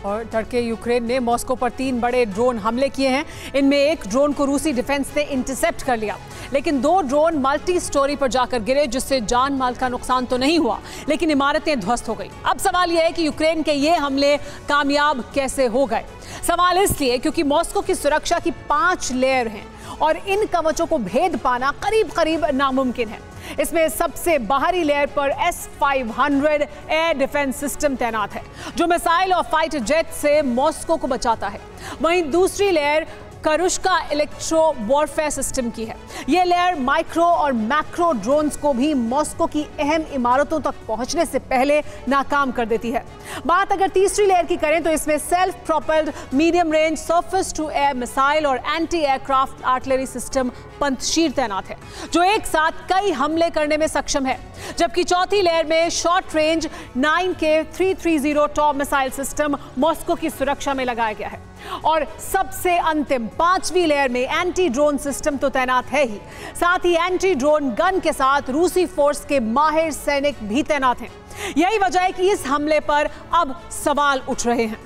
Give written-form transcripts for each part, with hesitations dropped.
और तड़के यूक्रेन ने मॉस्को पर 3 बड़े ड्रोन हमले किए हैं। इनमें एक ड्रोन को रूसी डिफेंस ने इंटरसेप्ट कर लिया, लेकिन 2 ड्रोन मल्टी स्टोरी पर जाकर गिरे, जिससे जान माल का नुकसान तो नहीं हुआ, लेकिन इमारतें ध्वस्त हो गई। अब सवाल यह है कि यूक्रेन के ये हमले कामयाब कैसे हो गए। सवाल इसलिए क्योंकि मॉस्को की सुरक्षा की 5 लेयर हैं और इन कवचों को भेद पाना करीब करीब नामुमकिन है। इसमें सबसे बाहरी लेयर पर S-500 एयर डिफेंस सिस्टम तैनात है, जो मिसाइल और फाइटर जेट से मॉस्को को बचाता है। वहीं दूसरी लेयर करुष्का इलेक्ट्रो वॉरफेयर सिस्टम की है। यह लेयर माइक्रो और मैक्रो ड्रोन्स को भी मॉस्को की अहम इमारतों तक पहुंचने से पहले नाकाम कर देती है। बात अगर तीसरी लेयर की करें तो इसमें self propelled medium range surface to air missile और anti aircraft artillery system Pantsir तैनात है, जो एक साथ कई हमले करने में सक्षम है। जबकि चौथी लेयर में short range 9K330 top missile system Moscow की सुरक्षा में लगाया गया है। और सबसे अंतिम 5वीं लेयर में एंटी ड्रोन सिस्टम तो तैनात है ही, साथ ही एंटी ड्रोन गन के साथ रूसी फोर्स के माहिर सैनिक भी तैनात हैं। यही वजह है कि इस हमले पर अब सवाल उठ रहे हैं।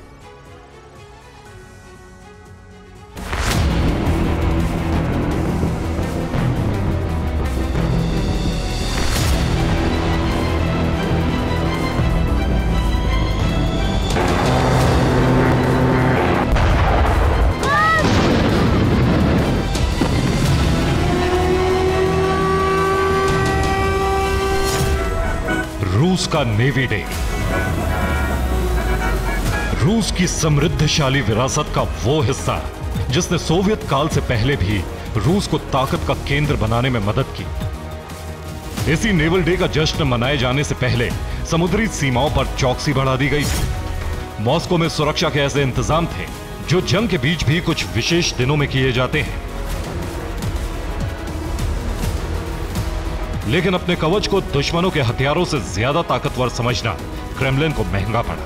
रूस का नेवी डे, रूस की समृद्धशाली विरासत का वो हिस्सा जिसने सोवियत काल से पहले भी रूस को ताकत का केंद्र बनाने में मदद की। इसी नेवल डे का जश्न मनाए जाने से पहले समुद्री सीमाओं पर चौकसी बढ़ा दी गई थी। मॉस्को में सुरक्षा के ऐसे इंतजाम थे जो जंग के बीच भी कुछ विशेष दिनों में किए जाते हैं। लेकिन अपने कवच को दुश्मनों के हथियारों से ज्यादा ताकतवर समझना क्रेमलिन को महंगा पड़ा।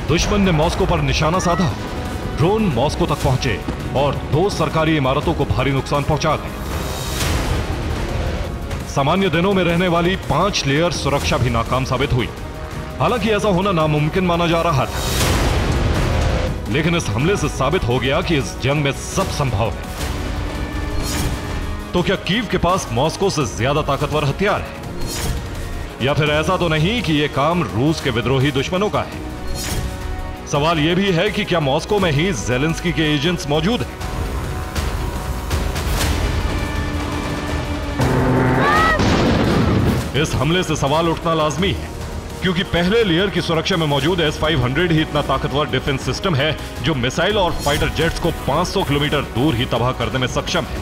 दुश्मन ने मॉस्को पर निशाना साधा, ड्रोन मॉस्को तक पहुंचे और 2 सरकारी इमारतों को भारी नुकसान पहुंचा गए। सामान्य दिनों में रहने वाली 5 लेयर सुरक्षा भी नाकाम साबित हुई। हालांकि ऐसा होना नामुमकिन माना जा रहा था, लेकिन इस हमले से साबित हो गया कि इस जंग में सब संभव है। तो क्या कीव के पास मॉस्को से ज्यादा ताकतवर हथियार है, या फिर ऐसा तो नहीं कि यह काम रूस के विद्रोही दुश्मनों का है? सवाल यह भी है कि क्या मॉस्को में ही ज़ेलेंस्की के एजेंट्स मौजूद हैं? इस हमले से सवाल उठना लाजमी है, क्योंकि पहले लेयर की सुरक्षा में मौजूद S-500 ही इतना ताकतवर डिफेंस सिस्टम है जो मिसाइल और फाइटर जेट्स को 500 किलोमीटर दूर ही तबाह करने में सक्षम है।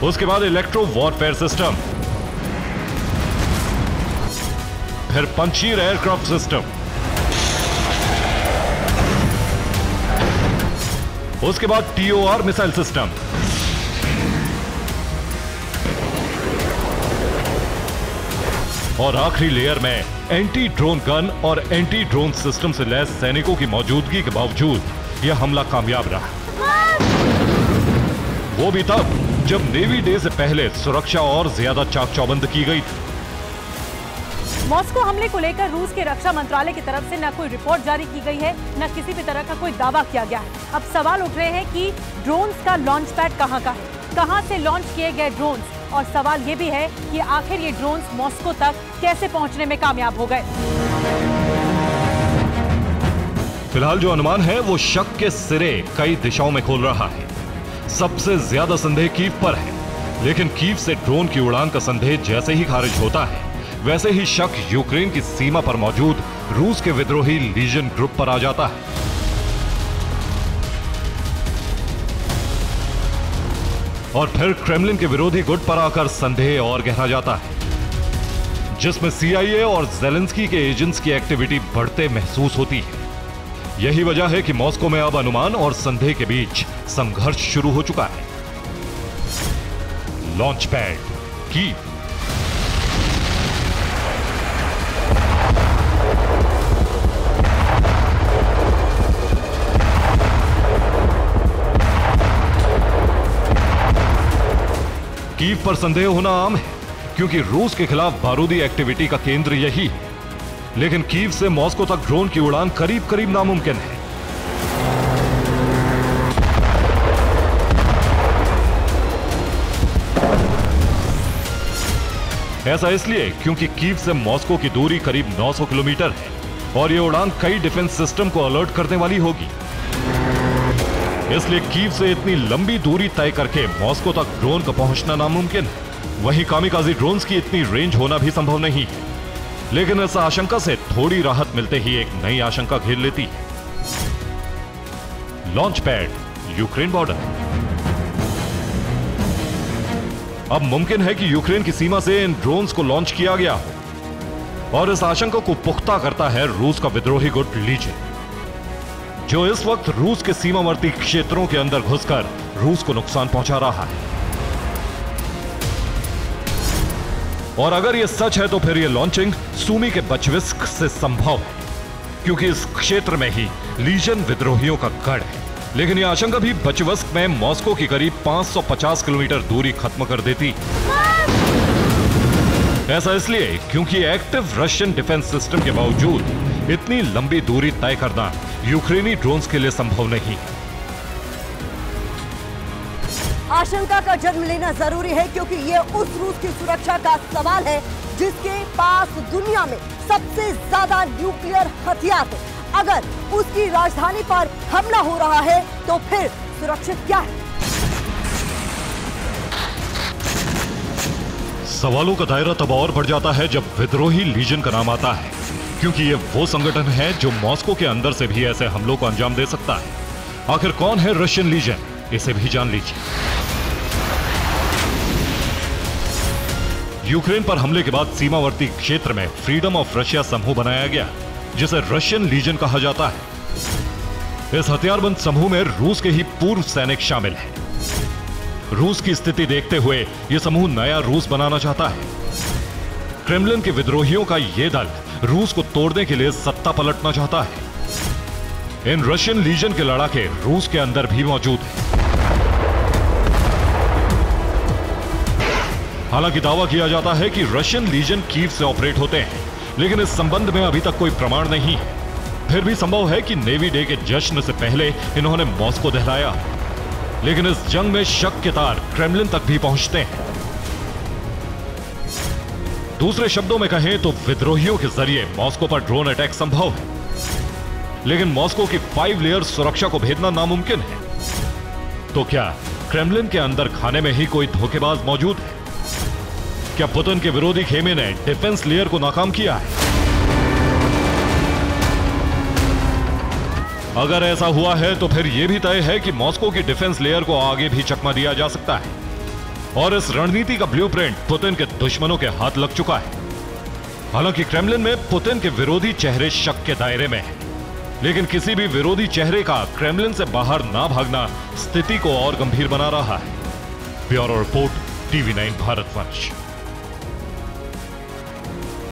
उसके बाद इलेक्ट्रो वॉरफेयर सिस्टम, फिर पंतशीर एयरक्राफ्ट सिस्टम, उसके बाद TOR मिसाइल सिस्टम, और आखिरी लेयर में एंटी ड्रोन गन और एंटी ड्रोन सिस्टम से लैस सैनिकों की मौजूदगी के बावजूद यह हमला कामयाब रहा। वो भी तब जब नेवी डे से पहले सुरक्षा और ज्यादा चाक चौबंद की गई थी। मॉस्को हमले को लेकर रूस के रक्षा मंत्रालय की तरफ से न कोई रिपोर्ट जारी की गई है, न किसी भी तरह का कोई दावा किया गया है। अब सवाल उठ रहे हैं कि ड्रोन्स का लॉन्च पैड कहां का है, कहां से लॉन्च किए गए ड्रोन्स, और सवाल यह भी है कि आखिर ये ड्रोन्स मॉस्को तक कैसे पहुंचने में कामयाब हो गए। फिलहाल जो अनुमान है वो शक के सिरे कई दिशाओं में खोल रहा है। सबसे ज्यादा संदेह कीव पर है, लेकिन कीव से ड्रोन की उड़ान का संदेह जैसे ही खारिज होता है, वैसे ही शक यूक्रेन की सीमा पर मौजूद रूस के विद्रोही लीजन ग्रुप पर आ जाता है। और फिर क्रेमलिन के विरोधी गुट पर आकर संदेह और गहरा जाता है, जिसमें CIA और ज़ेलेंस्की के एजेंट्स की एक्टिविटी बढ़ते महसूस होती है। यही वजह है कि मॉस्को में अब अनुमान और संदेह के बीच संघर्ष शुरू हो चुका है। Launch pad Kyiv. कीव पर संदेह होना आम है, क्योंकि रूस के खिलाफ बारूदी एक्टिविटी का केंद्र यही है। लेकिन कीव से मॉस्को तक ड्रोन की उड़ान करीब करीब नामुमकिन है। ऐसा इसलिए क्योंकि कीव से मॉस्को की दूरी करीब 900 किलोमीटर है और यह उड़ान कई डिफेंस सिस्टम को अलर्ट करने वाली होगी। इसलिए कीव से इतनी लंबी दूरी तय करके मॉस्को तक ड्रोन का पहुंचना नामुमकिन है। वहीं कामिकाजी ड्रोन्स की इतनी रेंज होना भी संभव नहीं है। लेकिन इस आशंका से थोड़ी राहत मिलते ही एक नई आशंका घेर लेती है। Launch pad, Ukraine border. अब मुमकिन है कि यूक्रेन की सीमा से इन ड्रोन्स को लॉन्च किया गया हो, और इस आशंका को पुख्ता करता है रूस का विद्रोही गुट लीजन, जो इस वक्त रूस के सीमावर्ती क्षेत्रों के अंदर घुसकर रूस को नुकसान पहुंचा रहा है। और अगर यह सच है तो फिर यह लॉन्चिंग सूमी के बचविस्क से संभव है, क्योंकि इस क्षेत्र में ही लीजन विद्रोहियों का गढ़ है। लेकिन यह आशंका भी बचविस्क में मॉस्को की करीब 550 किलोमीटर दूरी खत्म कर देती। ऐसा इसलिए क्योंकि एक्टिव रशियन डिफेंस सिस्टम के बावजूद इतनी लंबी दूरी तय करना यूक्रेनी ड्रोन्स के लिए संभव नहीं है। आशंका का जन्म लेना जरूरी है, क्योंकि यह उस रूस की सुरक्षा का सवाल है जिसके पास दुनिया में सबसे ज्यादा न्यूक्लियर हथियार है। अगर उसकी राजधानी पर हमला हो रहा है तो फिर सुरक्षित क्या है? सवालों का दायरा तब और बढ़ जाता है जब विद्रोही लीजन का नाम आता है, क्योंकि ये वो संगठन है जो मॉस्को के अंदर से भी ऐसे हमलों को अंजाम दे सकता है। आखिर कौन है रशियन लीजन, इसे भी जान लीजिए। यूक्रेन पर हमले के बाद सीमावर्ती क्षेत्र में फ्रीडम ऑफ रशिया समूह बनाया गया, जिसे रशियन लीजन कहा जाता है। इस हथियारबंद समूह में रूस के ही पूर्व सैनिक शामिल हैं। रूस की स्थिति देखते हुए यह समूह नया रूस बनाना चाहता है। क्रेमलिन के विद्रोहियों का यह दल रूस को तोड़ने के लिए सत्ता पलटना चाहता है। इन रशियन लीजन के लड़ाके रूस के अंदर भी मौजूद हैं। हालांकि दावा किया जाता है कि रशियन लीजन कीव से ऑपरेट होते हैं, लेकिन इस संबंध में अभी तक कोई प्रमाण नहीं है। फिर भी संभव है कि नेवी डे के जश्न से पहले इन्होंने मॉस्को दहलाया, लेकिन इस जंग में शक के तार क्रेमलिन तक भी पहुंचते हैं। दूसरे शब्दों में कहें तो विद्रोहियों के जरिए मॉस्को पर ड्रोन अटैक संभव है, लेकिन मॉस्को की 5 लेयर सुरक्षा को भेदना नामुमकिन है। तो क्या क्रेमलिन के अंदर खाने में ही कोई धोखेबाज मौजूद है? क्या पुतिन के विरोधी खेमे ने डिफेंस लेयर को नाकाम किया है? अगर ऐसा हुआ है तो फिर यह भी तय है कि मॉस्को की डिफेंस लेयर को आगे भी चकमा दिया जा सकता है, और इस रणनीति का ब्लूप्रिंट पुतिन के दुश्मनों के हाथ लग चुका है। हालांकि क्रेमलिन में पुतिन के विरोधी चेहरे शक के दायरे में है, लेकिन किसी भी विरोधी चेहरे का क्रेमलिन से बाहर ना भागना स्थिति को और गंभीर बना रहा है। Bureau report, TV9 भारतवंश।